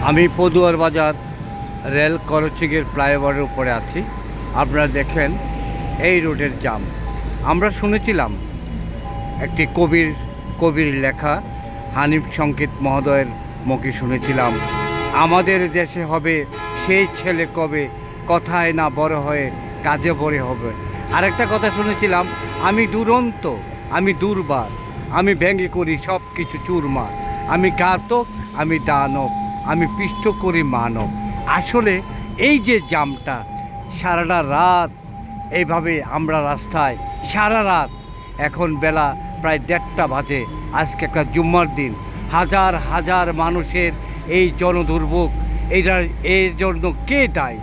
আমি পদুয়ার বাজার রেল করচিগের ফ্লাইওভারের উপরে আছি। আপনারা দেখেন এই রোডের জাম। আমরা শুনেছিলাম একটি কবির লেখা হানিফ সংকেত মহোদয়ের মুখে শুনেছিলাম, আমাদের দেশে হবে সেই ছেলে কবে, কথায় না বড় হয়ে কাজে বড় হবে। আরেকটা কথা শুনেছিলাম, আমি দুরন্ত, আমি দুর্বার, আমি ব্যঙ্গে করি সব কিছু চুরমার, আমি ঘাতক, আমি দানব, আমি পিষ্ট করি মানব। আসলে এই যে জামটা, সারাটা রাত এইভাবে আমরা রাস্তায় সারা রাত, এখন বেলা প্রায় 1:30 বাজে, আজকে একটা জুম্মার দিন, হাজার হাজার মানুষের এই জনদুর্ভোগ, এর জন্য কে দায়ী?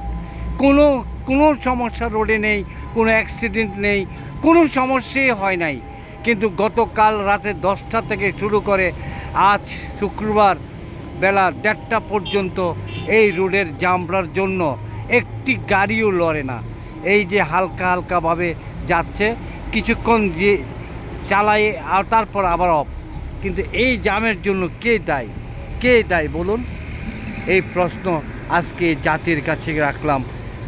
কোনো কোনো সমস্যা রোডে নেই, কোনো অ্যাক্সিডেন্ট নেই, কোনো সমস্যাই হয় নাই, কিন্তু গতকাল রাতে 10টা থেকে শুরু করে আজ শুক্রবার বেলা 1:30 পর্যন্ত এই রোডের জামটার জন্য একটি গাড়িও লড়ে না। এই যে হালকা হালকাভাবে যাচ্ছে, কিছুক্ষণ যে চালায় আর তারপর আবার অফ। কিন্তু এই জামের জন্য কে দায়ী বলুন? এই প্রশ্ন আজকে জাতির কাছে রাখলাম।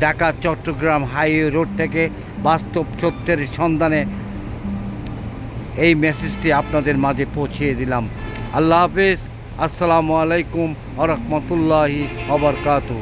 ঢাকা চট্টগ্রাম হাইওয়ে রোড থেকে বাস্তব সত্যের সন্ধানে এই মেসেজটি আপনাদের মাঝে পৌঁছিয়ে দিলাম। আল্লাহ হাফেজ। আসসালামু আলাইকুম ওয়া রাহমাতুল্লাহি ওয়া বারাকাতুহু।